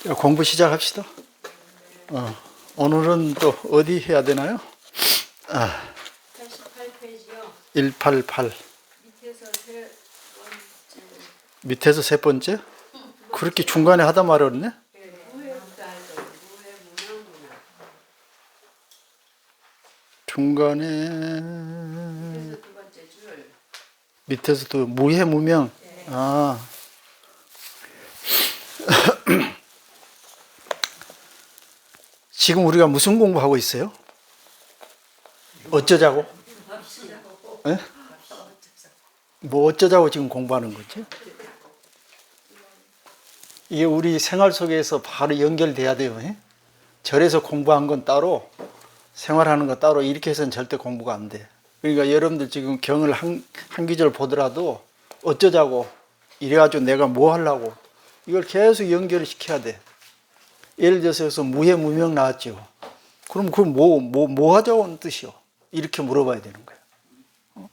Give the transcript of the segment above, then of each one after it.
자, 공부 시작합시다. 오늘은 또 어디 해야 되나요? 88페이지요. 188. 밑에서 세 번째. 밑에서 세 번째? 그렇게 중간에 하다 말았네? 중간에 밑에서 두 번째 줄. 밑에서도 무해무명. 아. 지금 우리가 무슨 공부하고 있어요? 어쩌자고? 예? 뭐 어쩌자고 지금 공부하는 거지? 이게 우리 생활 속에서 바로 연결돼야 돼요. 예? 절에서 공부한 건 따로, 생활하는 거 따로, 이렇게 해서는 절대 공부가 안 돼. 그러니까 여러분들 지금 경을 한 귀절 보더라도 어쩌자고, 이래가지고 내가 뭐 하려고, 이걸 계속 연결을 시켜야 돼. 예를 들어서 여기서 무해무명 나왔죠. 그럼 그 뭐 하자고 하는 뜻이요? 이렇게 물어봐야 되는 거예요.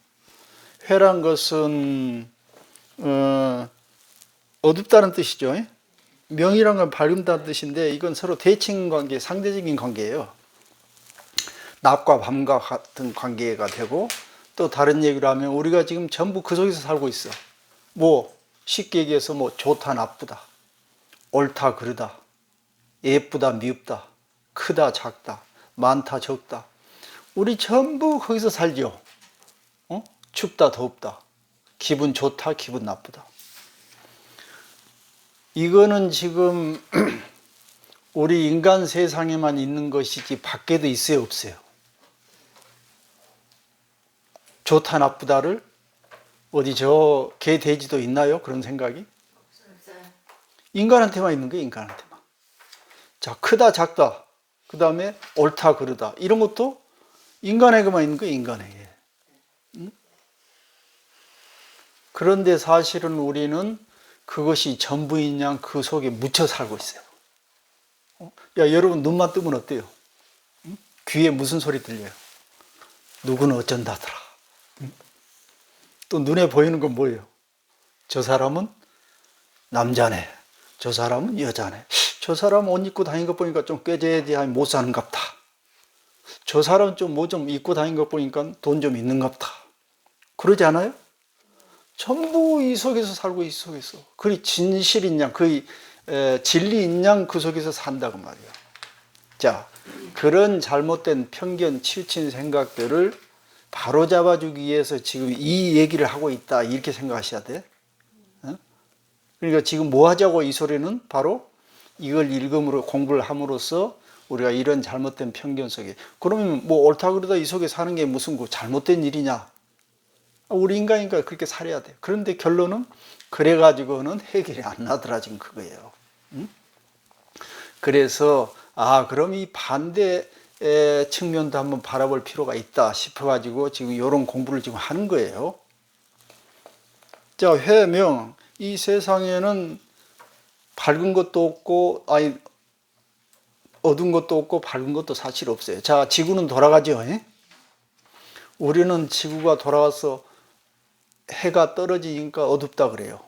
회란 것은 어둡다는 뜻이죠. 명이란 건 밝음다는 뜻인데 이건 서로 대칭 관계, 상대적인 관계예요. 낮과 밤과 같은 관계가 되고, 또 다른 얘기로 하면 우리가 지금 전부 그 속에서 살고 있어. 뭐 쉽게 얘기해서 뭐 좋다 나쁘다, 옳다 그르다, 예쁘다 미흡다, 크다 작다, 많다 적다, 우리 전부 거기서 살죠. 춥다 덥다, 기분 좋다 기분 나쁘다. 이거는 지금 우리 인간 세상에만 있는 것이지 밖에도 있어요 없어요? 좋다 나쁘다를 어디 저 개 돼지도 있나요? 그런 생각이? 인간한테만 있는 거예요. 인간한테만. 자, 크다 작다, 그 다음에 옳다 그르다, 이런 것도 인간에게만 있는 거예요. 인간에게. 그런데 사실은 우리는 그것이 전부인 양 그 속에 묻혀 살고 있어요. 야, 여러분 눈만 뜨면 어때요? 귀에 무슨 소리 들려요? 누구는 어쩐다더라. 또 눈에 보이는 건 뭐예요? 저 사람은 남자네, 저 사람은 여자네, 저 사람은 옷 입고 다니는 것 보니까 좀 꾀재재하게 못 사는갑다, 저 사람은 좀 뭐 좀 입고 다니는 것 보니까 돈 좀 있는갑다. 그러지 않아요? 전부 이 속에서 살고, 이 속에서. 그리 진실인 양, 그 진리인 양 그 속에서 산다고 말이에요. 자, 그런 잘못된 편견, 치우친 생각들을 바로잡아주기 위해서 지금 이 얘기를 하고 있다, 이렇게 생각하셔야 돼. 그러니까 지금 뭐 하자고 이 소리는 바로 이걸 읽음으로 공부를 함으로써 우리가 이런 잘못된 편견 속에, 그러면 뭐 옳다 그러다 이 속에 사는 게 무슨 그 잘못된 일이냐? 우리 인간이니까 그렇게 살아야 돼. 그런데 결론은 그래가지고는 해결이 안 나더라, 지금 그거예요. 그래서 그럼 이 반대 측면도 한번 바라볼 필요가 있다 싶어가지고 지금 이런 공부를 지금 하는 거예요. 자, 회명. 이 세상에는 밝은 것도 없고, 어두운 것도 없고 밝은 것도 사실 없어요. 자, 지구는 돌아가죠. 우리는 지구가 돌아가서 해가 떨어지니까 어둡다 그래요.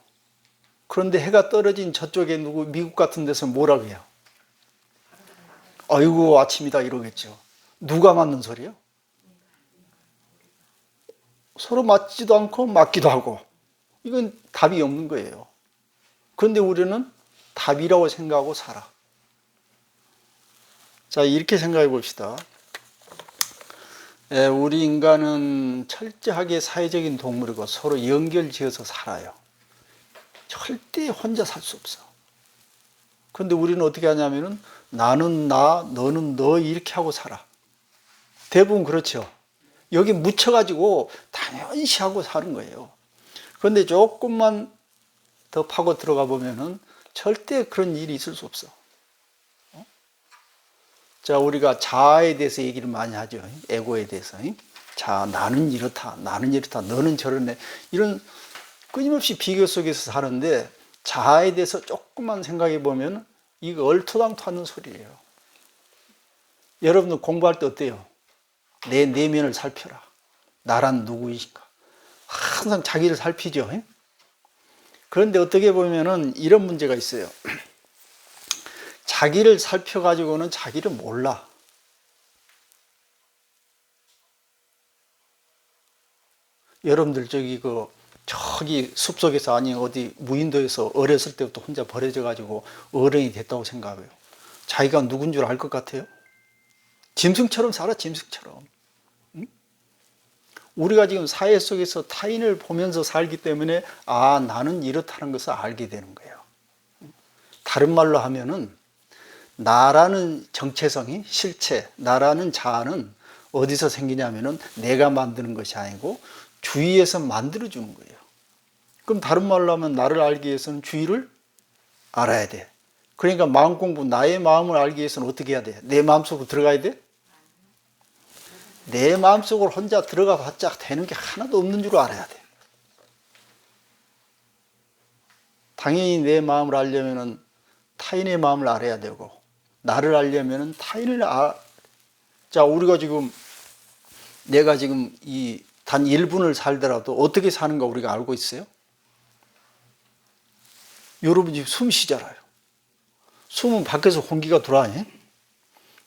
그런데 해가 떨어진 저쪽에 미국 같은 데서 뭐라 그래요? 아이고 아침이다 이러겠죠. 누가 맞는 소리예요? 서로 맞지도 않고 맞기도 하고, 이건 답이 없는 거예요. 그런데 우리는 답이라고 생각하고 살아. 자, 이렇게 생각해 봅시다. 우리 인간은 철저하게 사회적인 동물이고 서로 연결지어서 살아요. 절대 혼자 살 수 없어. 그런데 우리는 어떻게 하냐면은 나는 나, 너는 너, 이렇게 하고 살아. 대부분 그렇죠. 여기 묻혀가지고 당연시 하고 사는 거예요. 그런데 조금만 더 파고 들어가 보면은 절대 그런 일이 있을 수 없어. 자, 우리가 자아에 대해서 얘기를 많이 하죠. 에고에 대해서. 자, 나는 이렇다, 나는 이렇다, 너는 저러네. 이런 끊임없이 비교 속에서 사는데, 자아에 대해서 조금만 생각해 보면 이거 얼토당토하는 소리예요. 여러분들 공부할 때 어때요? 내 내면을 살펴라. 나란 누구이신가? 항상 자기를 살피죠. 그런데 어떻게 보면은 이런 문제가 있어요. 자기를 살펴가지고는 자기를 몰라. 여러분들 저기 숲속에서 아니 어디 무인도에서 어렸을 때부터 혼자 버려져 가지고 어른이 됐다고 생각해요. 자기가 누군 줄 알 것 같아요? 짐승처럼 살아, 짐승처럼. 응? 우리가 지금 사회 속에서 타인을 보면서 살기 때문에 아, 나는 이렇다는 것을 알게 되는 거예요. 다른 말로 하면은 나라는 정체성이, 실체, 나라는 자아는 어디서 생기냐면은 내가 만드는 것이 아니고 주위에서 만들어주는 거예요. 그럼 다른 말로 하면 나를 알기 위해서는 주위를 알아야 돼. 그러니까 마음 공부, 나의 마음을 알기 위해서는 어떻게 해야 돼? 내 마음속으로 들어가야 돼? 내 마음속으로 혼자 들어가 봤자 되는 게 하나도 없는 줄 알아야 돼. 당연히 내 마음을 알려면은 타인의 마음을 알아야 되고, 나를 알려면은 타인을 자, 우리가 지금, 내가 지금 이 단 1분을 살더라도 어떻게 사는가 우리가 알고 있어요? 여러분 지금 숨 쉬잖아요. 숨은 밖에서 공기가 들어와요.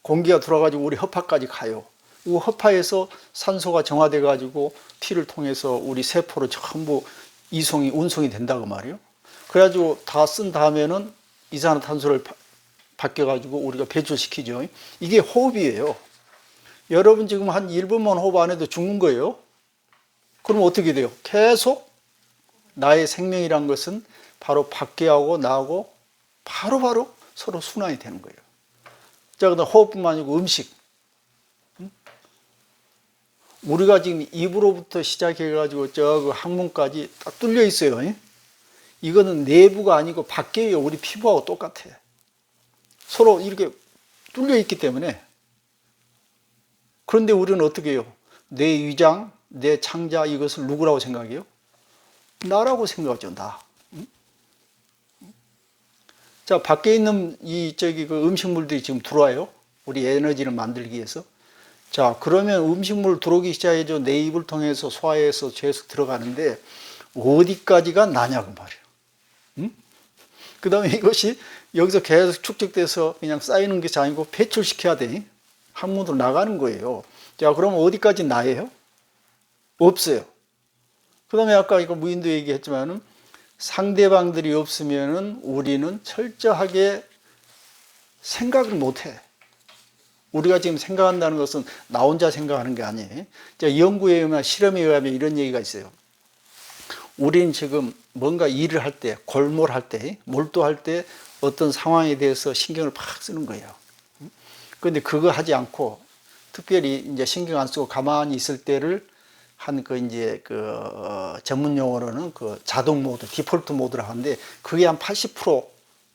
공기가 들어와가지고 우리 허파까지 가요. 이 허파에서 산소가 정화돼 가지고 피를 통해서 우리 세포로 전부 이송이 운송이 된다고 말이에요. 그래가지고 다 쓴 다음에는 이산화탄소를 바뀌어 가지고 우리가 배출시키죠. 이게 호흡이에요. 여러분 지금 한 1분만 호흡 안 해도 죽는 거예요. 그럼 어떻게 돼요? 계속 나의 생명이란 것은 바로 밖에하고 나하고 바로바로 서로 순환이 되는 거예요. 자, 그다음 호흡뿐만 아니고 음식. 우리가 지금 입으로부터 시작해가지고 저 항문까지 딱 뚫려 있어요. 이거는 내부가 아니고 밖에요. 우리 피부하고 똑같아. 서로 이렇게 뚫려 있기 때문에. 그런데 우리는 어떻게 해요? 내 위장, 내 창자 이것을 누구라고 생각해요? 나라고 생각하죠. 나. 자, 밖에 있는 그 음식물들이 지금 들어와요. 우리 에너지를 만들기 위해서. 자, 그러면 음식물 들어오기 시작해죠. 내 입을 통해서 소화해서 계속 들어가는데 어디까지가 나냐고 말이에요. 응? 그 다음에 이것이 여기서 계속 축적돼서 그냥 쌓이는 것이 아니고 배출시켜야 돼. 항문으로 나가는 거예요. 자, 그러면 어디까지 나예요? 없어요. 그 다음에 아까 이거 무인도 얘기했지만은 상대방들이 없으면은 우리는 철저하게 생각을 못 해. 우리가 지금 생각한다는 것은 나 혼자 생각하는 게 아니에요. 연구에 의하면 실험에 의하면 이런 얘기가 있어요. 우리는 지금 뭔가 일을 할 때, 골몰할 때, 몰두할 때 어떤 상황에 대해서 신경을 팍 쓰는 거예요. 그런데 그거 하지 않고 특별히 이제 신경 안 쓰고 가만히 있을 때를 한 전문 용어로는 그 자동 모드, 디폴트 모드라 하는데 그게 한 80%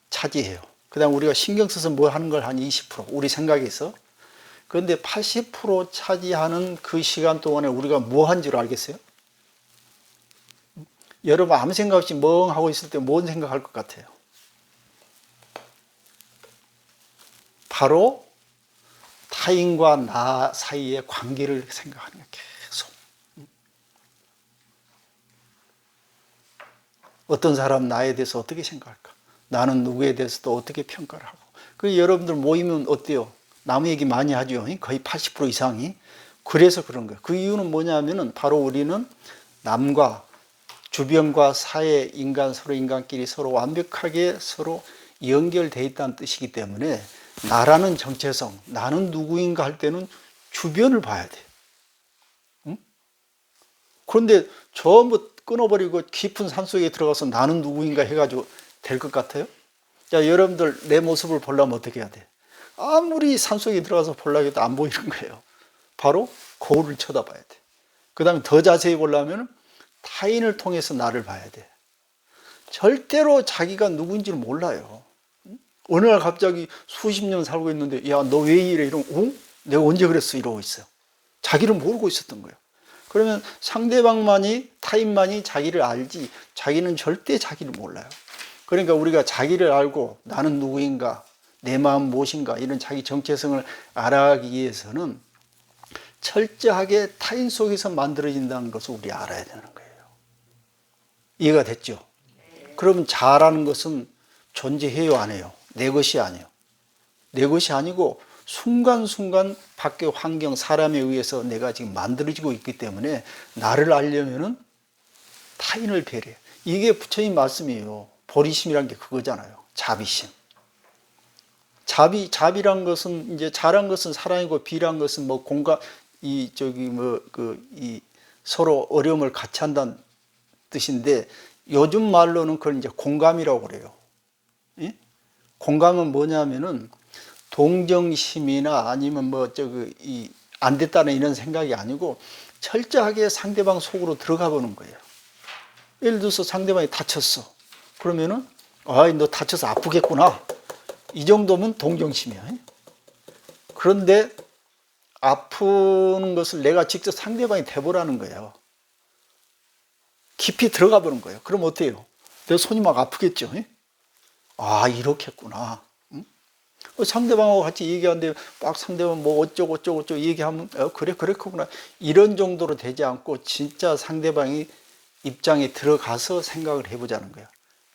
차지해요. 그다음 우리가 신경 써서 뭐 하는 걸 한 20%, 우리 생각에서. 그런데 80% 차지하는 그 시간 동안에 우리가 뭐 한 줄 알겠어요? 여러분 아무 생각 없이 멍하고 있을 때 뭔 생각할 것 같아요? 바로 타인과 나 사이의 관계를 생각하는 거예요. 계속. 어떤 사람 나에 대해서 어떻게 생각할까? 나는 누구에 대해서 또 어떻게 평가를 하고. 그 여러분들 모이면 어때요? 남 얘기 많이 하죠. 거의 80% 이상이. 그래서 그런 거예요. 그 이유는 뭐냐면은 바로 우리는 남과 주변과 사회, 인간, 서로 인간끼리 서로 완벽하게 서로 연결되어 있다는 뜻이기 때문에 나라는 정체성, 나는 누구인가 할 때는 주변을 봐야 돼. 응? 그런데 전부 끊어버리고 깊은 산속에 들어가서 나는 누구인가 해가지고 될 것 같아요? 자, 여러분들 내 모습을 보려면 어떻게 해야 돼? 아무리 산속에 들어가서 보려고 해도 안 보이는 거예요. 바로 거울을 쳐다봐야 돼. 그 다음에 더 자세히 보려면 타인을 통해서 나를 봐야 돼. 절대로 자기가 누구인지를 몰라요. 어느 날 갑자기 수십 년 살고 있는데 야, 너 왜 이래? 이러면 내가 언제 그랬어? 이러고 있어요. 자기를 모르고 있었던 거예요. 그러면 상대방만이, 타인만이 자기를 알지 자기는 절대 자기를 몰라요. 그러니까 우리가 자기를 알고 나는 누구인가, 내 마음 무엇인가 이런 자기 정체성을 알아가기 위해서는 철저하게 타인 속에서 만들어진다는 것을 우리 알아야 되는 거예요. 이해가 됐죠? 그러면 자라는 것은 존재해요, 안 해요? 내 것이 아니에요. 내 것이 아니고 순간순간 밖의 환경, 사람에 의해서 내가 지금 만들어지고 있기 때문에 나를 알려면은 타인을 배려해. 이게 부처님 말씀이에요. 보리심이란 게 그거잖아요. 자비심. 자비란 것은 이제 잘한 것은 사랑이고 비란 것은 뭐 공감, 서로 어려움을 같이 한다는 뜻인데 요즘 말로는 그걸 이제 공감이라고 그래요. 예? 공감은 뭐냐면은 동정심이나 아니면 안 됐다는 이런 생각이 아니고 철저하게 상대방 속으로 들어가 보는 거예요. 예를 들어서 상대방이 다쳤어. 그러면은 너 다쳐서 아프겠구나. 이 정도면 동정심이야. 그런데 아프는 것을 내가 직접 상대방이 돼보라는 거예요. 깊이 들어가 보는 거예요. 그럼 어때요? 내 손이 막 아프겠죠? 이렇겠구나. 상대방하고 같이 얘기하는데 막 상대방 뭐 어쩌고 얘기하면 그렇구나. 이런 정도로 되지 않고 진짜 상대방이 입장에 들어가서 생각을 해보자는 거예요.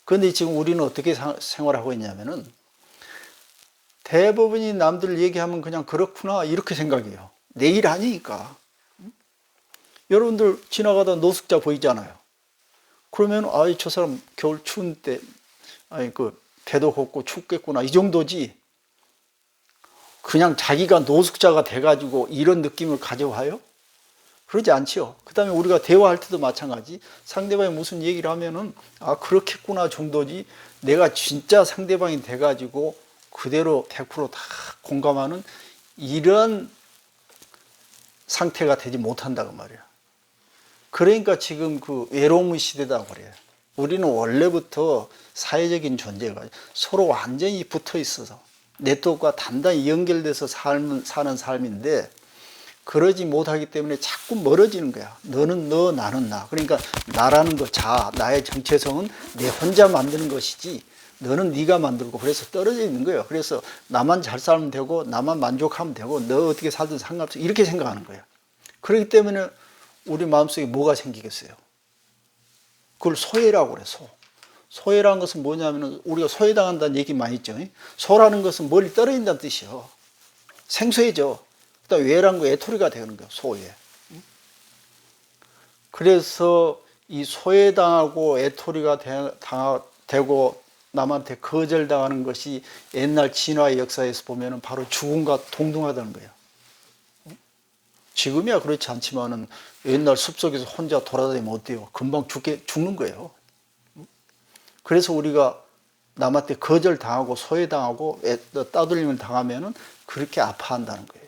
그런데 지금 우리는 어떻게 생활하고 있냐면은 대부분이 남들 얘기하면 그냥 그렇구나 이렇게 생각해요. 내 일 아니니까. 여러분들 지나가다 노숙자 보이잖아요. 그러면 저 사람 겨울 추운 때 배도 곱고 춥겠구나 이 정도지. 그냥 자기가 노숙자가 돼가지고 이런 느낌을 가져와요? 그러지 않죠. 그 다음에 우리가 대화할 때도 마찬가지. 상대방이 무슨 얘기를 하면은 그렇겠구나 정도지. 내가 진짜 상대방이 돼가지고 그대로 100% 다 공감하는 이런 상태가 되지 못한다고 말이에요. 그러니까 지금 그 외로움의 시대다고 그래요. 우리는 원래부터 사회적인 존재가 서로 완전히 붙어 있어서 네트워크가 단단히 연결돼서 사는 삶인데 그러지 못하기 때문에 자꾸 멀어지는 거야. 너는 너, 나는 나. 그러니까 나라는 거, 나의 정체성은 내 혼자 만드는 것이지 너는 네가 만들고 그래서 떨어져 있는 거예요. 그래서 나만 잘 살면 되고 나만 만족하면 되고 너 어떻게 살든 상관없어 이렇게 생각하는 거예요. 그렇기 때문에 우리 마음속에 뭐가 생기겠어요? 그걸 소외라고 그래. 소외라는 것은 뭐냐면 우리가 소외당한다는 얘기 많이 있죠. 소라는 것은 멀리 떨어진다는 뜻이요. 생소해져. 그다음 외란 거 외톨이가 되는 거예요. 소외. 그래서 이 소외당하고 외톨이가 되고 남한테 거절당하는 것이 옛날 진화의 역사에서 보면은 바로 죽음과 동등하다는 거예요. 지금이야 그렇지 않지만은 옛날 숲속에서 혼자 돌아다니면 어때요? 금방 죽는 거예요. 그래서 우리가 남한테 거절당하고 소외당하고 따돌림을 당하면은 그렇게 아파한다는 거예요.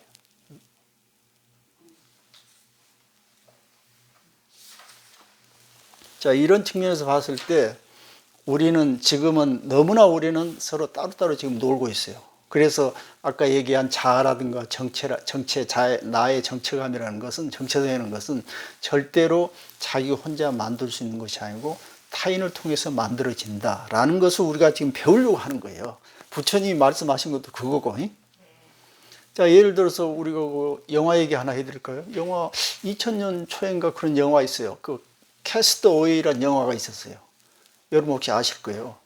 자, 이런 측면에서 봤을 때 우리는 지금은 너무나 우리는 서로 따로따로 지금 놀고 있어요. 그래서 아까 얘기한 자아라든가 나의 정체감이라는 것은, 정체성이라는 것은 절대로 자기 혼자 만들 수 있는 것이 아니고 타인을 통해서 만들어진다라는 것을 우리가 지금 배우려고 하는 거예요. 부처님이 말씀하신 것도 그거고. 자, 예를 들어서 우리가 영화 얘기 하나 해드릴까요? 영화 2000년 초인가 그런 영화 있어요. 그 캐스트어웨이라는 영화가 있었어요. 여러분 혹시 아실 거예요.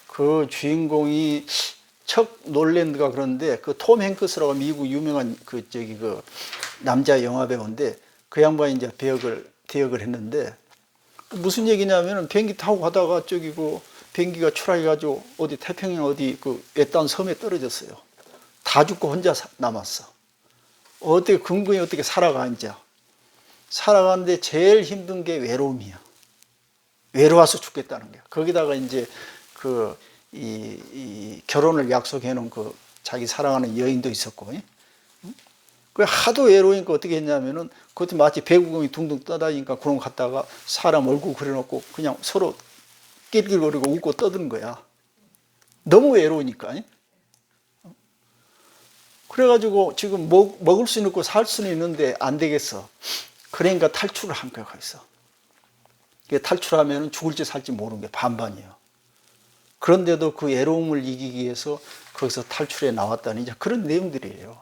그 주인공이 척 놀랜드가 그런데 그 톰 행크스라고 미국 유명한 그 남자 영화 배우인데 그 양반이 이제 대역을 했는데 무슨 얘기냐면은 비행기 타고 가다가 비행기가 추락해가지고 어디 태평양 어디 그 외딴 섬에 떨어졌어요. 다 죽고 혼자 남았어. 어떻게 근근히 어떻게 살아가 이제. 살아가는데 제일 힘든 게 외로움이야. 외로워서 죽겠다는 거야. 거기다가 이제 이 결혼을 약속해 놓은 자기 사랑하는 여인도 있었고. 그 하도 외로우니까 어떻게 했냐면은 그것도 마치 배구공이 둥둥 떠다니니까 그런 거 갖다가 사람 얼굴 그려놓고 그냥 서로 낄낄거리고 웃고 떠드는 거야. 너무 외로우니까. 그래가지고 지금 먹을 수는 있고 살 수는 있는데 안 되겠어. 그러니까 탈출을 한 거야, 거기서. 탈출하면 죽을지 살지 모르는 게 반반이에요. 그런데도 그 외로움을 이기기 위해서 거기서 탈출해 나왔다는 이제 그런 내용들이에요.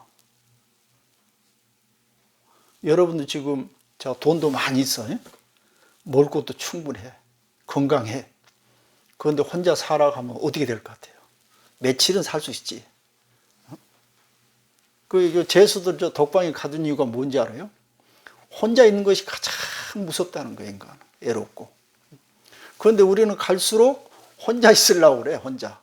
여러분도 지금 돈도 많이 있어. 먹을 것도 충분해. 건강해. 그런데 혼자 살아가면 어떻게 될 것 같아요? 며칠은 살 수 있지. 그 재수들 저 독방에 가둔 이유가 뭔지 알아요? 혼자 있는 것이 가장 무섭다는 거예요, 인간은. 외롭고. 그런데 우리는 갈수록 혼자 있으려고 그래, 혼자.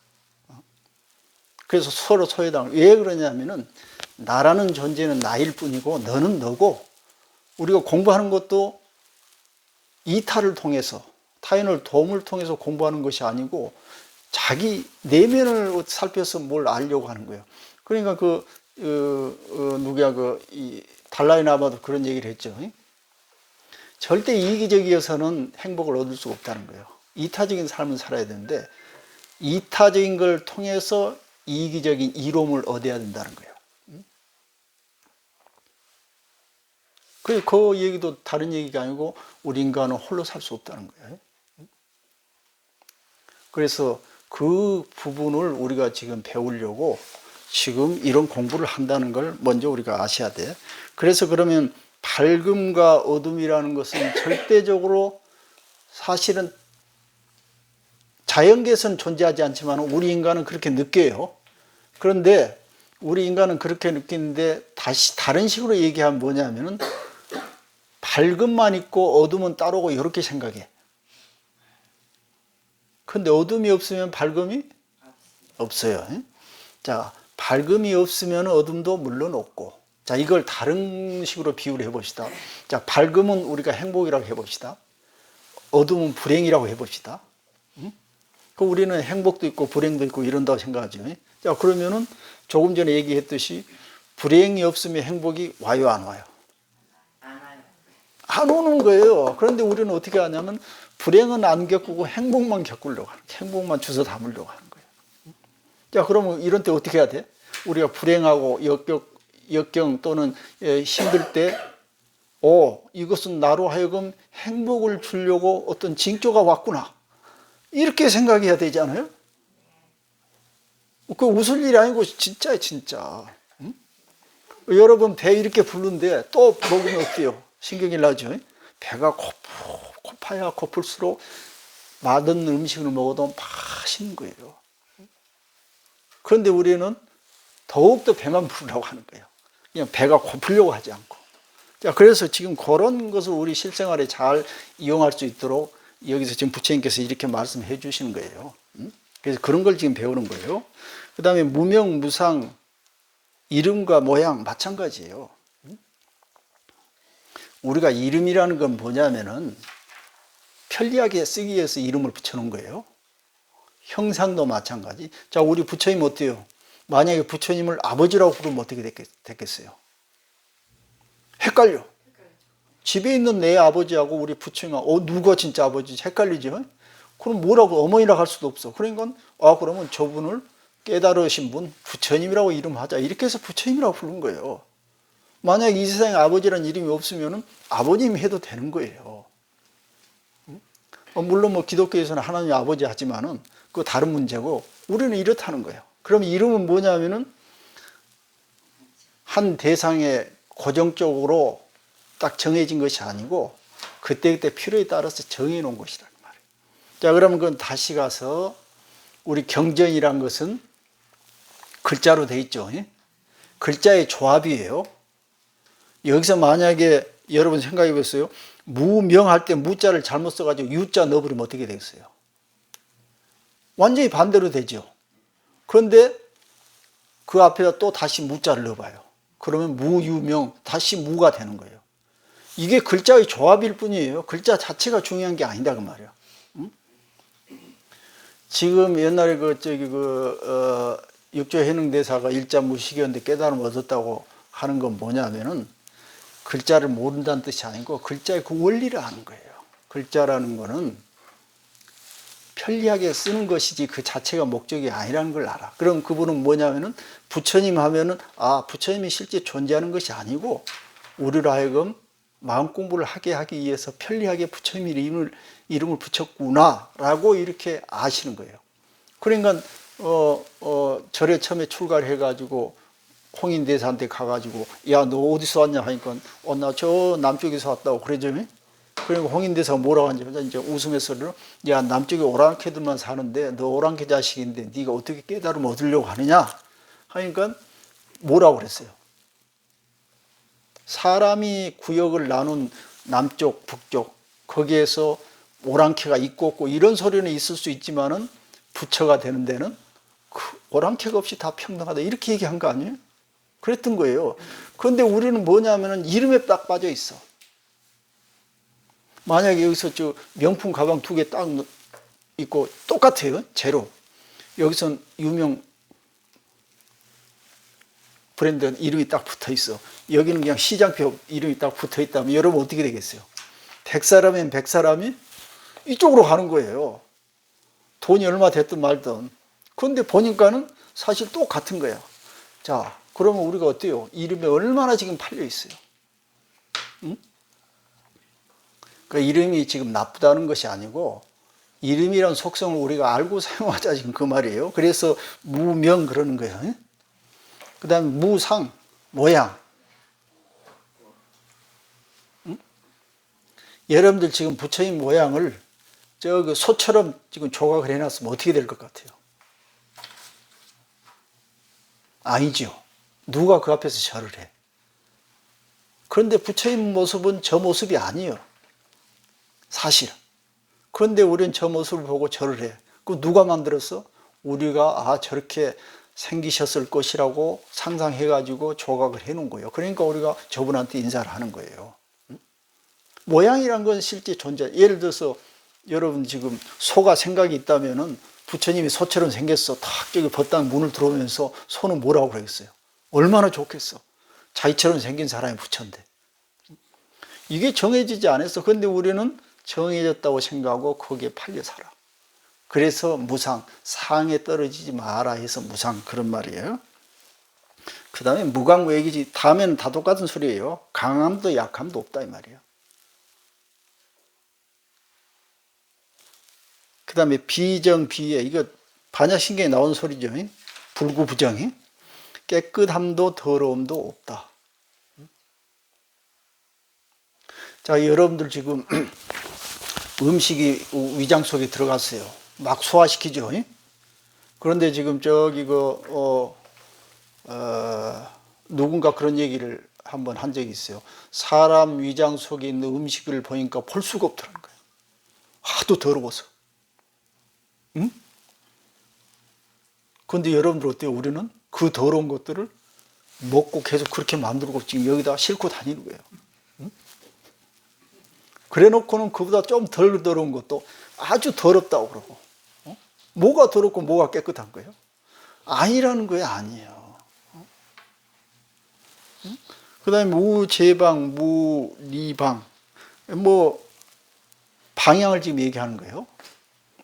그래서 서로 소외당을. 왜 그러냐면은 나라는 존재는 나일 뿐이고 너는 너고, 우리가 공부하는 것도 이타를 통해서, 타인을 도움을 통해서 공부하는 것이 아니고 자기 내면을 살펴서 뭘 알려고 하는 거예요. 그러니까 이 달라이라마도 그런 얘기를 했죠. 절대 이기적이어서는 행복을 얻을 수가 없다는 거예요. 이타적인 삶을 살아야 되는데 이타적인 걸 통해서 이기적인 이로움을 얻어야 된다는 거예요. 그 얘기도 다른 얘기가 아니고 우리 인간은 홀로 살 수 없다는 거예요. 그래서 그 부분을 우리가 지금 배우려고 지금 이런 공부를 한다는 걸 먼저 우리가 아셔야 돼. 그래서 그러면 밝음과 어둠이라는 것은 절대적으로 사실은 자연계에서는 존재하지 않지만 우리 인간은 그렇게 느껴요. 그런데 우리 인간은 그렇게 느끼는데 다시 다른 식으로 얘기하면 뭐냐면은 밝음만 있고 어둠은 따로고 이렇게 생각해. 근데 어둠이 없으면 밝음이 없어요. 자, 밝음이 없으면 어둠도 물론 없고. 자, 이걸 다른 식으로 비유를 해봅시다. 자, 밝음은 우리가 행복이라고 해봅시다. 어둠은 불행이라고 해봅시다. 그 우리는 행복도 있고 불행도 있고 이런다고 생각하죠. 자, 그러면은 조금 전에 얘기했듯이 불행이 없으면 행복이 와요, 안 와요? 안 오는 거예요. 그런데 우리는 어떻게 하냐면 불행은 안 겪고 행복만 겪으려고 하는 거예요. 행복만 주워 담으려고 하는 거예요. 자, 그러면 이런 때 어떻게 해야 돼? 우리가 불행하고 역경 또는 힘들 때, 이것은 나로 하여금 행복을 주려고 어떤 징조가 왔구나. 이렇게 생각해야 되잖아요? 그 웃을 일이 아니고 진짜야, 진짜. 응? 여러분 배 이렇게 부르는데 또 먹으면 어때요? 신경이 나죠? 배가 고파야 고플수록 맛없는 음식을 먹어도 맛있는 거예요. 그런데 우리는 더욱더 배만 부르려고 하는 거예요. 그냥 배가 고프려고 하지 않고. 자, 그래서 지금 그런 것을 우리 실생활에 잘 이용할 수 있도록 여기서 지금 부처님께서 이렇게 말씀해 주시는 거예요. 그래서 그런 걸 지금 배우는 거예요. 그 다음에 무명, 무상, 이름과 모양 마찬가지예요. 우리가 이름이라는 건 뭐냐면은 편리하게 쓰기 위해서 이름을 붙여놓은 거예요. 형상도 마찬가지. 자, 우리 부처님 어때요? 만약에 부처님을 아버지라고 부르면 어떻게 됐겠어요? 헷갈려. 집에 있는 내 아버지하고 우리 부처님하고 누가 진짜 아버지지? 헷갈리죠? 그럼 뭐라고 어머니라고 할 수도 없어. 그러니까 그러면 저분을 깨달으신 분 부처님이라고 이름하자. 이렇게 해서 부처님이라고 부른 거예요. 만약 이 세상에 아버지라는 이름이 없으면 아버님 해도 되는 거예요. 물론 뭐 기독교에서는 하나님 아버지 하지만은 그거 다른 문제고 우리는 이렇다는 거예요. 그럼 이름은 뭐냐면은 한 대상에 고정적으로 딱 정해진 것이 아니고 그때그때 필요에 따라서 정해 놓은 것이란 말이에요. 자, 그러면 그건 다시 가서 우리 경전이란 것은 글자로 돼 있죠. 글자의 조합이에요. 여기서 만약에 여러분 생각해 보세요. 무명할 때 무자를 잘못 써가지고 유자 넣어버리면 어떻게 되겠어요? 완전히 반대로 되죠. 그런데 그 앞에다 또 다시 무자를 넣어봐요. 그러면 무유명 다시 무가 되는 거예요. 이게 글자의 조합일 뿐이에요. 글자 자체가 중요한 게 아니다 그 말이야. 응? 지금 옛날에 육조 해능대사가 일자 무식이었는데 깨달음을 얻었다고 하는 건 뭐냐면은 글자를 모른다는 뜻이 아니고 글자의 그 원리를 아는 거예요. 글자라는 거는 편리하게 쓰는 것이지 그 자체가 목적이 아니라는 걸 알아. 그럼 그분은 뭐냐면은 부처님 하면은 부처님이 실제 존재하는 것이 아니고 우리로 하여금 마음 공부를 하게 하기 위해서 편리하게 부처님 이름을 붙였구나라고 이렇게 아시는 거예요. 그러니까 절에 처음에 출가를 해가지고 홍인대사한테 가가지고 야, 너 어디서 왔냐 하니까 나 저 남쪽에서 왔다고 그러죠. 그러니까 홍인대사가 뭐라고 하냐면 이제 웃으면서 야, 남쪽에 오랑캐들만 사는데 너 오랑캐 자식인데 네가 어떻게 깨달음을 얻으려고 하느냐 하니까 뭐라고 그랬어요? 사람이 구역을 나눈 남쪽, 북쪽, 거기에서 오랑캐가 있고 없고 이런 소리는 있을 수 있지만은 부처가 되는 데는 그 오랑캐가 없이 다 평등하다 이렇게 얘기한 거 아니에요? 그랬던 거예요. 그런데 우리는 뭐냐면은 이름에 딱 빠져 있어. 만약에 여기서 저 명품 가방 2개 딱 있고 똑같아요. 제로. 여기선 유명 브랜드 이름이 딱 붙어 있어. 여기는 그냥 시장표 이름이 딱 붙어 있다면 여러분 어떻게 되겠어요? 100사람이면 100사람이 이쪽으로 가는 거예요. 돈이 얼마 됐든 말든. 그런데 보니까는 사실 똑같은 거야. 자, 그러면 우리가 어때요? 이름이 얼마나 지금 팔려 있어요? 응? 그 이름이 지금 나쁘다는 것이 아니고 이름이란 속성을 우리가 알고 사용하자 지금 그 말이에요. 그래서 무명 그러는 거예요. 그 다음에 무상, 모양. 응? 여러분들 지금 부처님 모양을 저기 소처럼 지금 조각을 해놨으면 어떻게 될 것 같아요? 아니죠. 누가 그 앞에서 절을 해? 그런데 부처님 모습은 저 모습이 아니에요. 사실은. 그런데 우리는 저 모습을 보고 절을 해. 그럼 누가 만들었어? 우리가 저렇게 생기셨을 것이라고 상상해가지고 조각을 해놓은 거예요. 그러니까 우리가 저분한테 인사를 하는 거예요. 모양이란 건 실제 존재. 예를 들어서 여러분 지금 소가 생각이 있다면은 부처님이 소처럼 생겼어. 탁 저기 벗당 문을 들어오면서 소는 뭐라고 그러겠어요? 얼마나 좋겠어. 자기처럼 생긴 사람이 부처인데. 이게 정해지지 않았어. 그런데 우리는 정해졌다고 생각하고 거기에 팔려 살아. 그래서 무상, 상에 떨어지지 마라 해서 무상 그런 말이에요. 그 다음에 무강무액이지. 다음에는 다 똑같은 소리예요. 강함도 약함도 없다 이 말이에요. 그 다음에 비정비예, 이거 반야신경에 나온 소리죠. 불구부정이. 깨끗함도 더러움도 없다. 자, 여러분들 지금 음식이 위장 속에 들어갔어요. 막 소화시키죠. 그런데 지금 저기 누군가 그런 얘기를 한번 한 적이 있어요. 사람 위장 속에 있는 음식을 보니까 볼 수가 없더라는 거예요. 하도 더러워서. 응? 그런데 여러분들 어때요? 우리는 그 더러운 것들을 먹고 계속 그렇게 만들고 지금 여기다 싣고 다니는 거예요. 응? 그래 놓고는 그보다 좀 덜 더러운 것도 아주 더럽다고 그러고. 뭐가 더럽고 뭐가 깨끗한 거예요? 아니라는 거예요. 아니에요. 그 다음에 무제방, 무리방. 뭐 방향을 지금 얘기하는 거예요.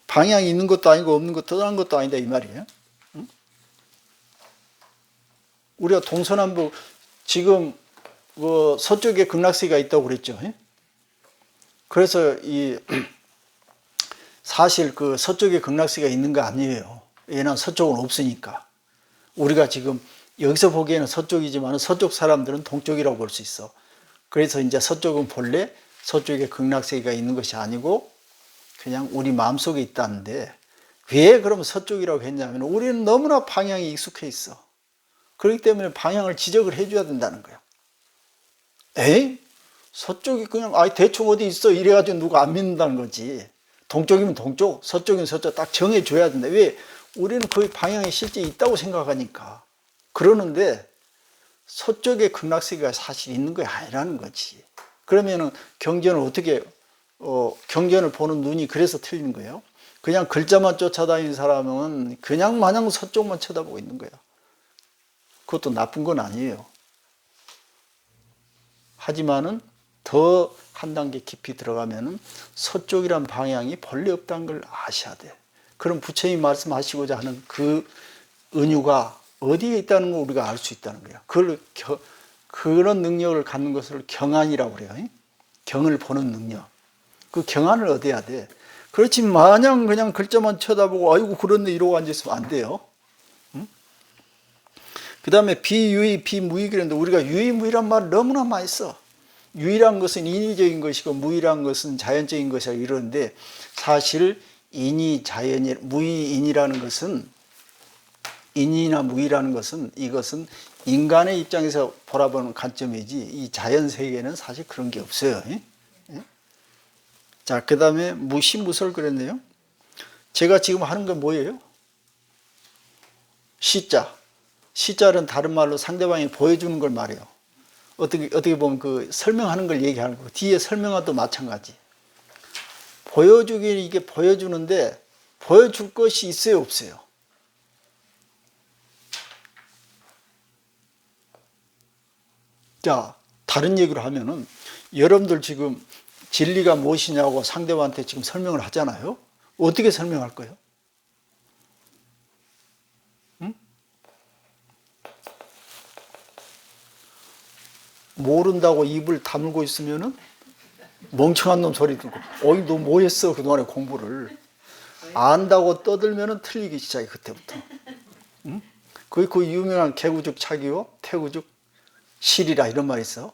방향이 있는 것도 아니고 없는 것도 떠난 것도 아니다 이 말이에요. 우리가 동서남북 지금 서쪽에 극락세가 있다고 그랬죠. 그래서 사실 그 서쪽에 극락세가 있는 거 아니에요. 얘는 서쪽은 없으니까. 우리가 지금 여기서 보기에는 서쪽이지만 서쪽 사람들은 동쪽이라고 볼 수 있어. 그래서 이제 서쪽은 본래 서쪽에 극락세가 있는 것이 아니고 그냥 우리 마음속에 있다는데 왜 그러면 서쪽이라고 했냐면 우리는 너무나 방향이 익숙해 있어. 그렇기 때문에 방향을 지적을 해줘야 된다는 거야. 에이? 서쪽이 그냥 대충 어디 있어 이래가지고 누가 안 믿는다는 거지. 동쪽이면 동쪽, 서쪽이면 서쪽 딱 정해줘야 된다. 왜? 우리는 거의 방향이 실제 있다고 생각하니까. 그러는데 서쪽에 극락세가 사실 있는 게 아니라는 거지. 그러면은 경전을 어떻게 경전을 보는 눈이 그래서 틀린 거예요. 그냥 글자만 쫓아다니는 사람은 그냥 마냥 서쪽만 쳐다보고 있는 거야. 그것도 나쁜 건 아니에요. 하지만은 더 한 단계 깊이 들어가면은 서쪽이란 방향이 본래 없다는 걸 아셔야 돼. 그럼 부처님 말씀하시고자 하는 그 은유가 어디에 있다는 걸 우리가 알 수 있다는 거야. 그런 능력을 갖는 것을 경안이라고 그래요. 경을 보는 능력. 그 경안을 얻어야 돼. 그렇지 마냥 그냥 글자만 쳐다보고 아이고 그런데 이러고 앉아있으면 안 돼요. 그 다음에 비유의, 비무의 그랬는데 우리가 유의무의란 말을 너무나 많이 써. 유의란 것은 인위적인 것이고 무의란 것은 자연적인 것이라 이러는데 사실 인위, 자연이, 무의인이라는 것은 인이나 무이라는 것은 이것은 인간의 입장에서 바라보는 관점이지 이 자연 세계는 사실 그런 게 없어요. 예? 자, 그 다음에 무시무설 그랬네요. 제가 지금 하는 건 뭐예요? 시자. 시자는 다른 말로 상대방이 보여주는 걸 말해요. 어떻게 보면 그 설명하는 걸 얘기하는 거. 뒤에 설명화도 마찬가지. 보여주긴 이게 보여주는데 보여줄 것이 있어요, 없어요? 자, 다른 얘기로 하면은 여러분들 지금 진리가 무엇이냐고 상대방한테 지금 설명을 하잖아요. 어떻게 설명할 거예요? 응? 모른다고 입을 다물고 있으면은 멍청한 놈 소리 듣고, 어이, 너 뭐 했어? 그동안에 공부를. 안다고 떠들면은 틀리기 시작해, 그때부터. 응? 그 유명한 개구죽 차기요, 태구죽 실이라 이런 말 있어.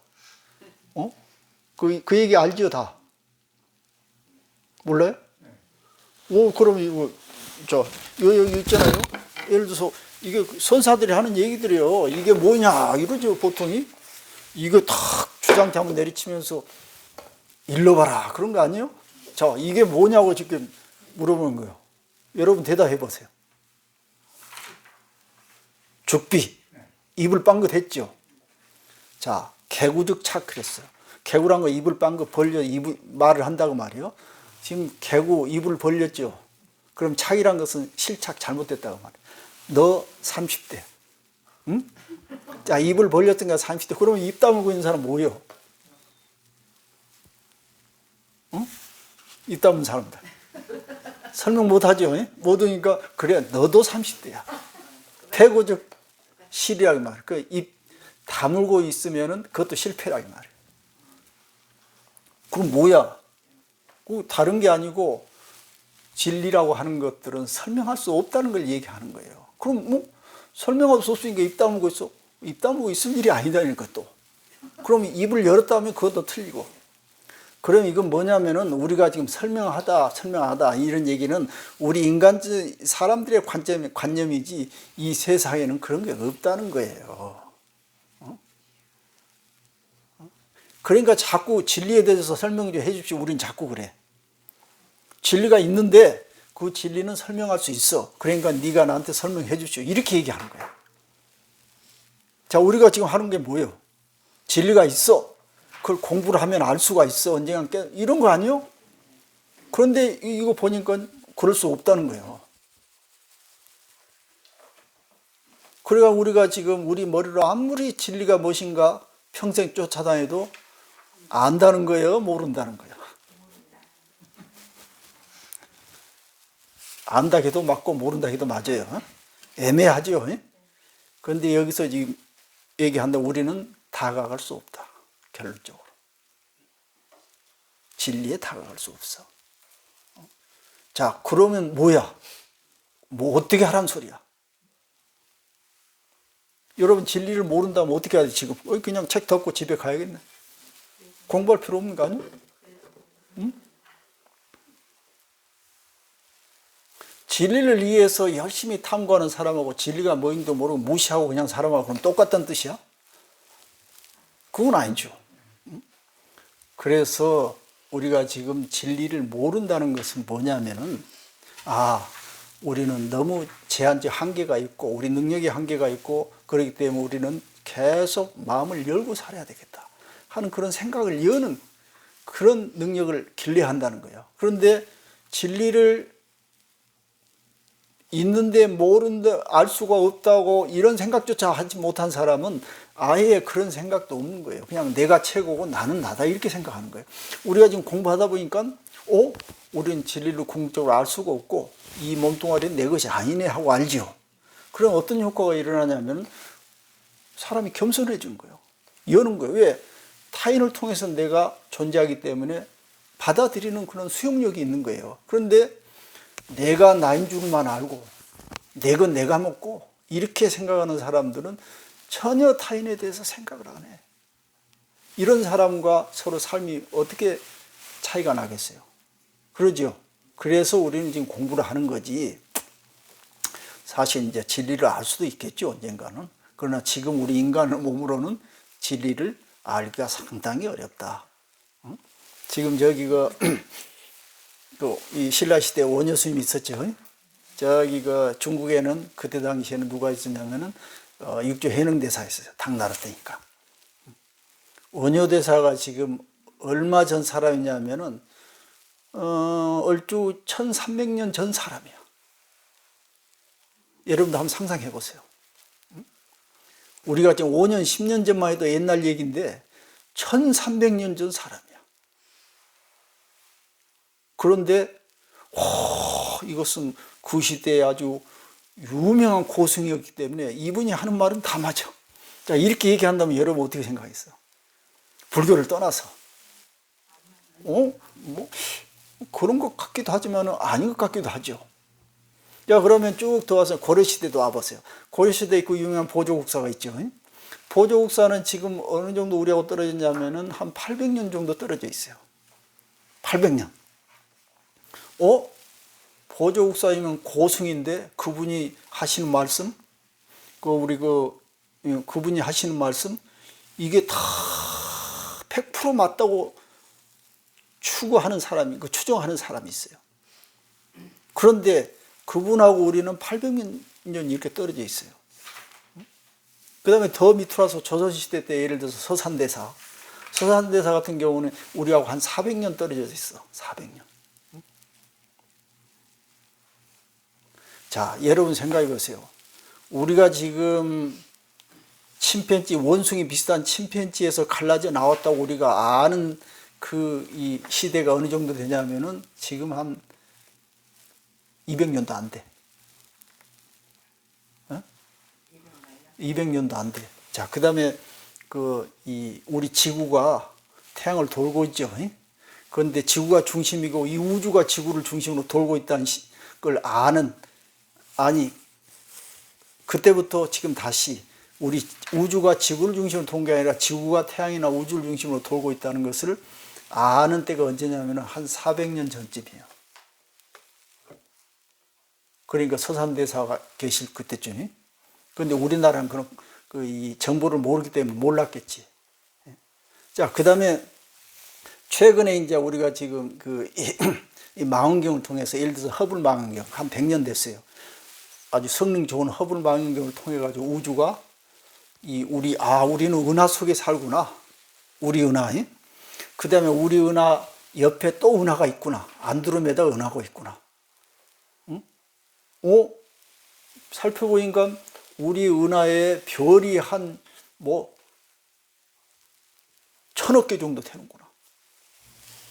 그 얘기 알지요, 다? 몰라요? 그럼 이거, 여기 있잖아요. 예를 들어서, 이게 선사들이 하는 얘기들이요. 이게 뭐냐, 이러죠, 보통이. 이거 탁 주장태 한번 내리치면서, 일러 봐라. 그런 거 아니에요? 자, 이게 뭐냐고 지금 물어보는 거예요. 여러분 대답해 보세요. 죽비. 입을 빵긋 했죠. 자, 개구죽 착 그랬어요. 개구란 거 입을 빵긋 벌려 말을 한다고 말이에요. 지금 개구 입을 벌렸죠. 그럼 착이란 것은 실착 잘못됐다고 말이에요. 너 30대. 응? 자, 입을 벌렸던가 30대. 그러면 입 다물고 있는 사람 뭐예요? 응? 입 다문 사람들. 설명 못 하죠. 못 하니까, 그래, 너도 30대야. 태고적 실이라고 말이에요. 그 입 다물고 있으면은 그것도 실패라고 말이에요. 그럼 뭐야? 다른 게 아니고 진리라고 하는 것들은 설명할 수 없다는 걸 얘기하는 거예요. 그럼 뭐 설명할 수 없으니까 입 다물고 있어. 입 다물고 있을 일이 아니다니까 또. 그럼 입을 열었다 하면 그것도 틀리고. 그럼 이건 뭐냐면은 우리가 지금 설명하다 이런 얘기는 우리 인간 사람들의 관념이지 이 세상에는 그런 게 없다는 거예요. 그러니까 자꾸 진리에 대해서 설명 좀 해주십시오. 우린 자꾸 그래. 진리가 있는데 그 진리는 설명할 수 있어. 그러니까 네가 나한테 설명해 주십시오. 이렇게 얘기하는 거야. 자, 우리가 지금 하는 게 뭐예요? 진리가 있어. 그걸 공부를 하면 알 수가 있어. 언젠가 이런 거 아니요? 그런데 이거 보니까 그럴 수 없다는 거예요. 그러니까 우리가 지금 우리 머리로 아무리 진리가 무엇인가 평생 쫓아다녀도 안다는 거예요? 모른다는 거예요? 안다 해도 맞고 모른다 해도 맞아요. 애매하죠. 그런데 여기서 지금 얘기한다. 우리는 다가갈 수 없다. 결론적으로. 진리에 다가갈 수 없어. 자, 그러면 뭐야? 뭐 어떻게 하란 소리야? 여러분 진리를 모른다면 어떻게 하지 지금? 그냥 책 덮고 집에 가야겠네. 공부할 필요 없는 거 아니야? 응? 진리를 위해서 열심히 탐구하는 사람하고 진리가 뭐인지도 모르고 무시하고 그냥 사람하고 그럼 똑같다는 뜻이야? 그건 아니죠. 그래서 우리가 지금 진리를 모른다는 것은 뭐냐면은, 우리는 너무 제한적 한계가 있고 우리 능력의 한계가 있고 그렇기 때문에 우리는 계속 마음을 열고 살아야 되겠다 하는 그런 생각을 여는 그런 능력을 길러야 한다는 거예요. 그런데 진리를 있는데 모르는데 알 수가 없다고 이런 생각조차 하지 못한 사람은 아예 그런 생각도 없는 거예요. 그냥 내가 최고고 나는 나다 이렇게 생각하는 거예요. 우리가 지금 공부하다 보니까 우리는 진리를 궁극적으로 알 수가 없고 이 몸뚱아리는 내 것이 아니네 하고 알죠. 그럼 어떤 효과가 일어나냐면 사람이 겸손해지는 거예요. 여는 거예요. 왜? 타인을 통해서 내가 존재하기 때문에 받아들이는 그런 수용력이 있는 거예요. 그런데 내가 나인 줄만 알고 내 건 내가 먹고 이렇게 생각하는 사람들은 전혀 타인에 대해서 생각을 안 해. 이런 사람과 서로 삶이 어떻게 차이가 나겠어요? 그러죠. 그래서 우리는 지금 공부를 하는 거지. 사실 이제 진리를 알 수도 있겠죠, 언젠가는. 그러나 지금 우리 인간의 몸으로는 진리를 알기가 상당히 어렵다. 응? 지금 저기가 또 이 신라 시대 원효 스님이 있었죠. 저기가 중국에는 그때 당시에는 누가 있었냐면은 육조 해능대사 있었어요. 당나라 때니까. 원효 대사가 지금 얼마 전 사람이냐면은 얼추 1300년 전 사람이야. 여러분도 한번 상상해 보세요. 우리가 지금 5년, 10년 전만 해도 옛날 얘기인데 1300년 전 사람이야. 그런데 이것은 그 시대에 아주 유명한 고승이었기 때문에 이분이 하는 말은 다 맞아. 자, 이렇게 얘기한다면 여러분 어떻게 생각했어요? 불교를 떠나서 뭐 그런 것 같기도 하지만 아닌 것 같기도 하죠. 자, 그러면 쭉 더 와서 고려시대도 와보세요. 고려시대에 그 유명한 보조국사가 있죠. 보조국사는 지금 어느 정도 우리하고 떨어졌냐면은 한 800년 정도 떨어져 있어요. 800년. 보조국사이면 고승인데 그분이 하시는 말씀, 그분이 하시는 말씀, 이게 다 100% 맞다고 추구하는 사람이, 추정하는 사람이 있어요. 그런데 그분하고 우리는 800년 이렇게 떨어져 있어요. 그 다음에 더 밑으로 와서 조선시대 때 예를 들어서 서산대사. 서산대사 같은 경우는 우리하고 한 400년 떨어져 있어. 400년. 자, 여러분 생각해 보세요. 우리가 지금 침팬지, 원숭이 비슷한 침팬지에서 갈라져 나왔다고 우리가 아는 이 시대가 어느 정도 되냐면은 지금 한 200년도 안 돼. 200년도 안 돼. 자, 그 다음에 우리 지구가 태양을 돌고 있죠. 그런데 지구가 중심이고 이 우주가 지구를 중심으로 돌고 있다는 걸 아니, 그때부터 지금 다시 우리 우주가 지구를 중심으로 도는 게 아니라 지구가 태양이나 우주를 중심으로 돌고 있다는 것을 아는 때가 언제냐면 한 400년 전쯤이에요. 그러니까 서산대사가 계실 그때쯤이. 그런데 우리나라는 이 정보를 모르기 때문에 몰랐겠지. 자, 그 다음에 최근에 이제 우리가 지금 이 망원경을 통해서 예를 들어서 허블 망원경 한 100년 됐어요. 아주 성능 좋은 허블 망원경을 통해 가지고 우주가 우리는 은하 속에 살구나. 우리 은하. 그 다음에 우리 은하 옆에 또 은하가 있구나. 안드로메다 은하가 있구나. 응? 살펴보니까 우리 은하에 별이 한 1000억 개 정도 되는구나.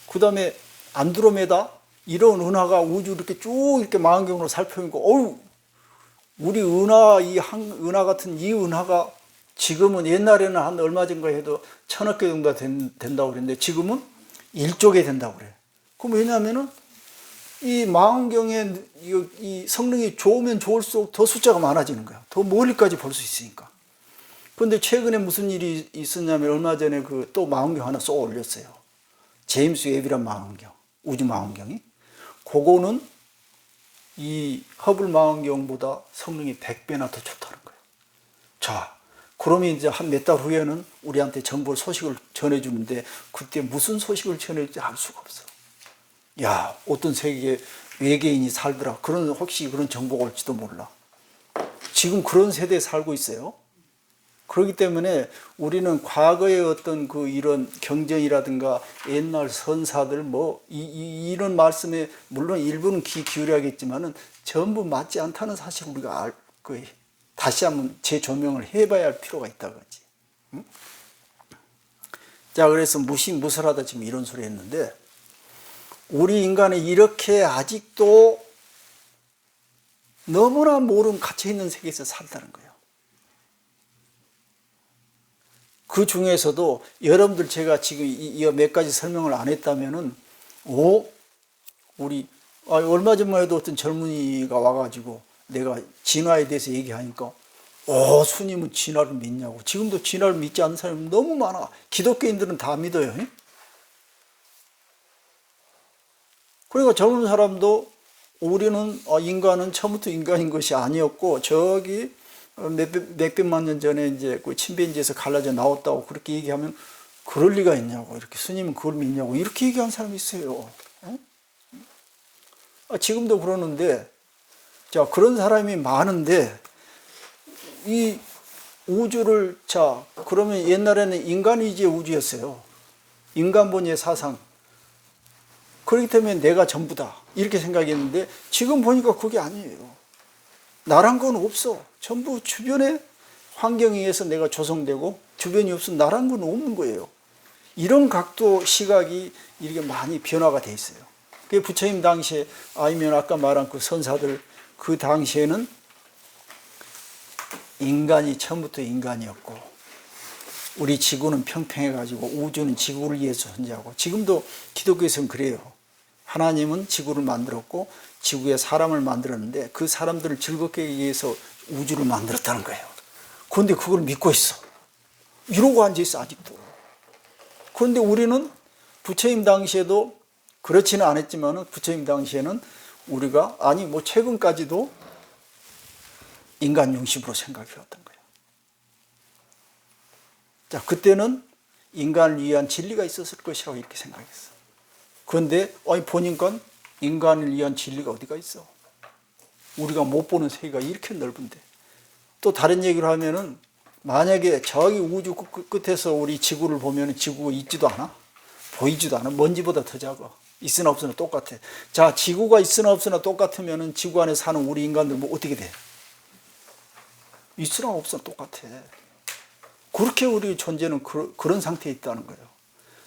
그 다음에 안드로메다 이런 은하가 우주 이렇게 쭉 이렇게 망원경으로 살펴보니까 우리 은하 같은 이 은하가 지금은 옛날에는 한 얼마 전가 해도 1000억 개 정도 된다고 그랬는데 지금은 1조 개 된다고 그래요. 그럼 왜냐하면은 이 망원경의 이 성능이 좋으면 좋을수록 더 숫자가 많아지는 거야. 더 멀리까지 볼 수 있으니까. 그런데 최근에 무슨 일이 있었냐면 얼마 전에 또 망원경 하나 쏘아 올렸어요. 제임스 웹이란 망원경, 우주 망원경이. 그거는 이 허블 망원경보다 성능이 100배나 더 좋다는 거예요. 자, 그러면 이제 한 몇 달 후에는 우리한테 소식을 전해주는데 그때 무슨 소식을 전해줄지 알 수가 없어. 야, 어떤 세계에 외계인이 살더라. 혹시 그런 정보가 올지도 몰라. 지금 그런 세대에 살고 있어요. 그렇기 때문에 우리는 과거의 어떤 이런 경전이라든가 옛날 선사들 이런 말씀에 물론 일부는 귀 기울여야겠지만은 전부 맞지 않다는 사실을 우리가 다시 한번 재조명을 해봐야 할 필요가 있다고 하지. 응? 자, 그래서 무시무설하다 지금 이런 소리 했는데 우리 인간은 이렇게 아직도 너무나 모르는 갇혀있는 세계에서 산다는 거예요. 그 중에서도 여러분들 제가 지금 이 몇 가지 설명을 안 했다면은 얼마 전만 해도 어떤 젊은이가 와가지고 내가 진화에 대해서 얘기하니까 스님은 진화를 믿냐고. 지금도 진화를 믿지 않는 사람이 너무 많아. 기독교인들은 다 믿어요. 그러니까 젊은 사람도 우리는 인간은 처음부터 인간인 것이 아니었고 저기 몇백만 년 전에 이제 그 침팬지에서 갈라져 나왔다고 그렇게 얘기하면 그럴 리가 있냐고, 이렇게 스님은 그걸 믿냐고 이렇게 얘기한 사람이 있어요. 지금도 그러는데, 자, 그런 사람이 많은데 이 우주를, 자, 그러면 옛날에는 인간위주의 우주였어요. 인간본의의 사상. 그렇기 때문에 내가 전부다 이렇게 생각했는데 지금 보니까 그게 아니에요. 나란 건 없어. 전부 주변의 환경에 의해서 내가 조성되고 주변이 없으면 나란 건 없는 거예요. 이런 각도 시각이 이렇게 많이 변화가 돼 있어요. 그 부처님 당시에, 아니면 아까 말한 그 선사들 그 당시에는 인간이 처음부터 인간이었고 우리 지구는 평평해가지고 우주는 지구를 위해서 존재하고, 지금도 기독교에서는 그래요. 하나님은 지구를 만들었고 지구에 사람을 만들었는데 그 사람들을 즐겁게 하기 위해서 우주를 만들었다는 거예요. 그런데 그걸 믿고 있어. 이러고 앉아있어 아직도. 그런데 우리는 부처님 당시에도 그렇지는 않았지만 부처님 당시에는 우리가, 아니 뭐 최근까지도 인간 중심으로 생각해왔던 거예요. 자, 그때는 인간을 위한 진리가 있었을 것이라고 이렇게 생각했어. 그런데 보니까 인간을 위한 진리가 어디가 있어? 우리가 못 보는 세계가 이렇게 넓은데. 또 다른 얘기를 하면은 만약에 저기 우주 끝에서 우리 지구를 보면 지구가 있지도 않아? 보이지도 않아? 먼지보다 더 작아. 있으나 없으나 똑같아. 자, 지구가 있으나 없으나 똑같으면은 지구 안에 사는 우리 인간들 뭐 어떻게 돼? 있으나 없으나 똑같아. 그렇게 우리 존재는 그런 상태에 있다는 거예요.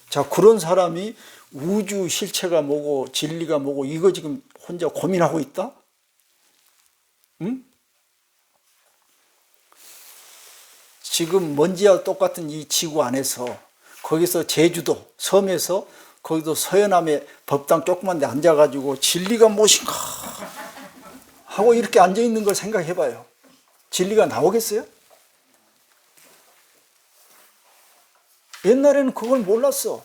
자, 그런 사람이 우주 실체가 뭐고 진리가 뭐고 이거 지금 혼자 고민하고 있다? 응? 지금 먼지와 똑같은 이 지구 안에서, 거기서 제주도 섬에서 거기도 서해남에 법당 조그만 데 앉아가지고 진리가 무엇인가 하고 이렇게 앉아있는 걸 생각해봐요. 진리가 나오겠어요? 옛날에는 그걸 몰랐어.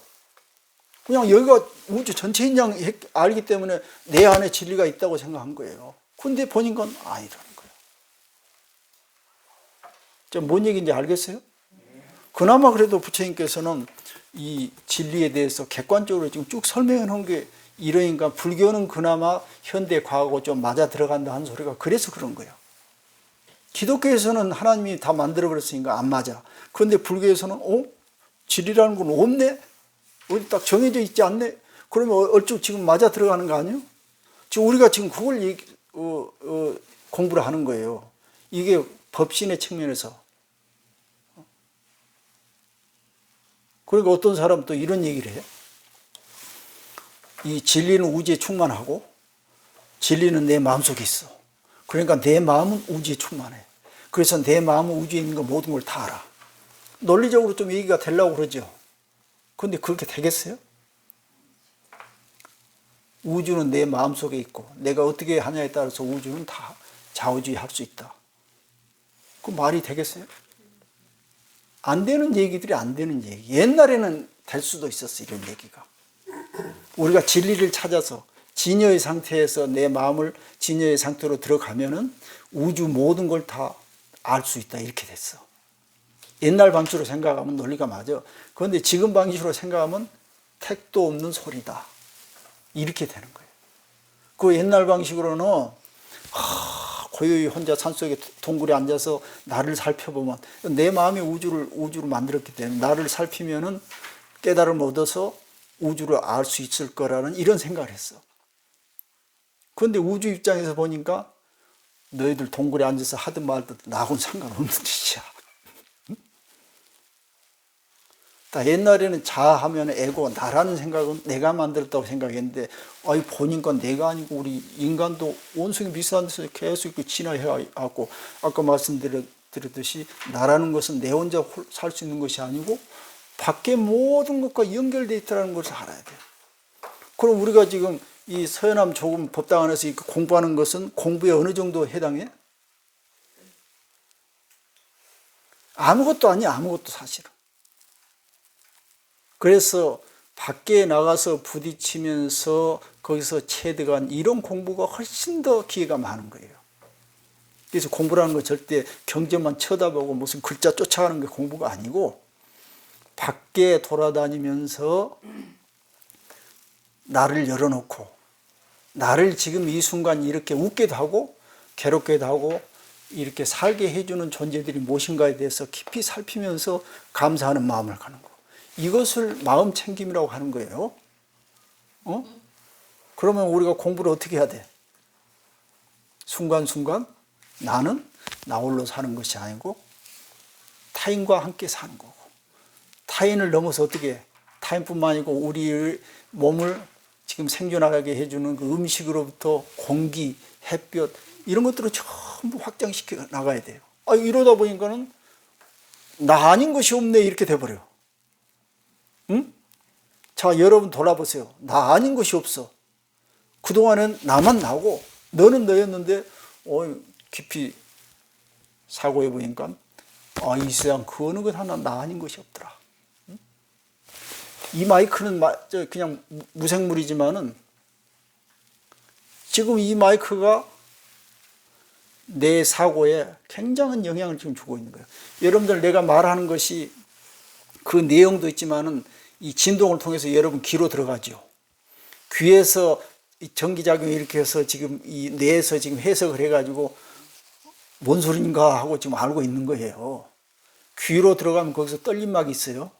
그냥 여기가 우주 전체인 양 알기 때문에 내 안에 진리가 있다고 생각한 거예요. 근데 보니까 아니라는 거예요. 뭔 얘기인지 알겠어요? 그나마 그래도 부처님께서는 이 진리에 대해서 객관적으로 지금 쭉 설명해 놓은 게 이러니까, 불교는 그나마 현대 과거하고 좀 맞아 들어간다 하는 소리가 그래서 그런 거예요. 기독교에서는 하나님이 다 만들어 버렸으니까 안 맞아. 그런데 불교에서는 진리라는 건 없네? 어디 딱 정해져 있지 않네? 그러면 얼추 지금 맞아 들어가는 거 아니에요? 지금 우리가 지금 그걸 공부를 하는 거예요. 이게 법신의 측면에서. 그러니까 어떤 사람은 또 이런 얘기를 해요. 이 진리는 우주에 충만하고 진리는 내 마음속에 있어. 그러니까 내 마음은 우주에 충만해. 그래서 내 마음은 우주에 있는 거 모든 걸 다 알아. 논리적으로 좀 얘기가 되려고 그러죠. 그런데 그렇게 되겠어요? 우주는 내 마음속에 있고 내가 어떻게 하냐에 따라서 우주는 다 좌우지할 수 있다. 그 말이 되겠어요? 안 되는 얘기들이 안 되는 얘기. 옛날에는 될 수도 있었어, 이런 얘기가. 우리가 진리를 찾아서 진여의 상태에서 내 마음을 진여의 상태로 들어가면은 우주 모든 걸 다 알 수 있다, 이렇게 됐어. 옛날 방식으로 생각하면 논리가 맞아. 그런데 지금 방식으로 생각하면 택도 없는 소리다, 이렇게 되는 거예요. 그 옛날 방식으로는 고요히 혼자 산속에 동굴에 앉아서 나를 살펴보면 내 마음이 우주를 만들었기 때문에 나를 살피면은 깨달음을 얻어서 우주를 알 수 있을 거라는 이런 생각을 했어. 그런데 우주 입장에서 보니까 너희들 동굴에 앉아서 하든 말든 나하고는 상관없는 짓이야. 옛날에는 자하면 에고, 나라는 생각은 내가 만들었다고 생각했는데 보니까 내가 아니고 우리 인간도 원숭이 비슷한 데서 계속 진화해갖고, 아까 말씀드렸듯이 나라는 것은 내 혼자 살 수 있는 것이 아니고 밖에 모든 것과 연결되어 있다는 것을 알아야 돼요. 그럼 우리가 지금 이 서해남 조금 법당 안에서 공부하는 것은 공부에 어느 정도 해당해? 아무것도 아니야, 아무것도 사실은. 그래서 밖에 나가서 부딪히면서 거기서 체득한 이런 공부가 훨씬 더 기회가 많은 거예요. 그래서 공부라는 거 절대 경전만 쳐다보고 무슨 글자 쫓아가는 게 공부가 아니고 밖에 돌아다니면서 나를 열어놓고 나를 지금 이 순간 이렇게 웃게도 하고 괴롭게도 하고 이렇게 살게 해주는 존재들이 무엇인가에 대해서 깊이 살피면서 감사하는 마음을 갖는 거. 이것을 마음 챙김이라고 하는 거예요. 그러면 우리가 공부를 어떻게 해야 돼? 순간순간 나는 나 홀로 사는 것이 아니고 타인과 함께 사는 거고, 타인을 넘어서 어떻게 해? 타인뿐만 아니고 우리 몸을 지금 생존하게 해주는 그 음식으로부터 공기, 햇볕 이런 것들을 전부 확장시켜 나가야 돼요. 이러다 보니까는 나 아닌 것이 없네 이렇게 돼버려. 응? 자, 여러분 돌아보세요. 나 아닌 것이 없어. 그동안은 나만 나고 너는 너였는데 깊이 사고해 보니까 이 세상 그 어느 것 하나 나 아닌 것이 없더라. 응? 이 마이크는 그냥 무생물이지만은 지금 이 마이크가 내 사고에 굉장한 영향을 지금 주고 있는 거예요. 여러분들 내가 말하는 것이 그 내용도 있지만은 이 진동을 통해서 여러분 귀로 들어가죠. 귀에서 이 전기작용이 이렇게 해서 지금 이 뇌에서 지금 해석을 해가지고 뭔 소리인가 하고 지금 알고 있는 거예요. 귀로 들어가면 거기서 떨림막이 있어요.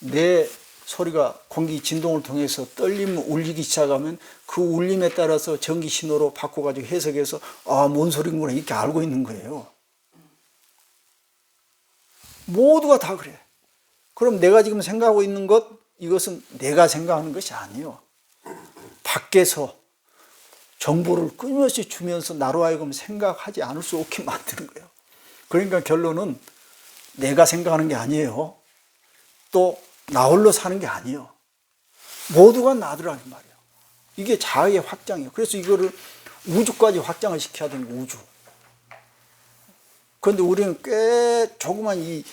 내 소리가 공기 진동을 통해서 떨림 울리기 시작하면 그 울림에 따라서 전기 신호로 바꿔가지고 해석해서 뭔 소리인구나 이렇게 알고 있는 거예요. 모두가 다 그래. 그럼 내가 지금 생각하고 있는 것, 이것은 내가 생각하는 것이 아니에요. 밖에서 정보를 끊임없이 주면서 나로 하여금 생각하지 않을 수 없게 만드는 거예요. 그러니까 결론은 내가 생각하는 게 아니에요. 또 나 홀로 사는 게 아니에요. 모두가 나더라는 말이에요. 이게 자아의 확장이에요. 그래서 이거를 우주까지 확장을 시켜야 되는 거예요. 우주. 그런데 우리는 꽤 조그만 이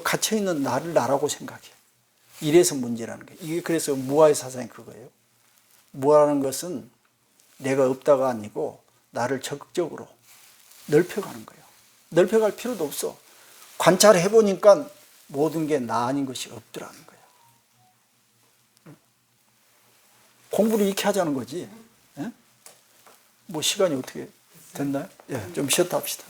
갇혀있는 나를 나라고 생각해. 이래서 문제라는 거예요. 이게 그래서 무아의 사상이 그거예요. 무아라는 것은 내가 없다가 아니고 나를 적극적으로 넓혀가는 거예요. 넓혀갈 필요도 없어. 관찰해 보니까 모든 게 나 아닌 것이 없더라는 거예요. 공부를 이렇게 하자는 거지. 예? 뭐 시간이 어떻게 됐나요? 좀 쉬었다 합시다.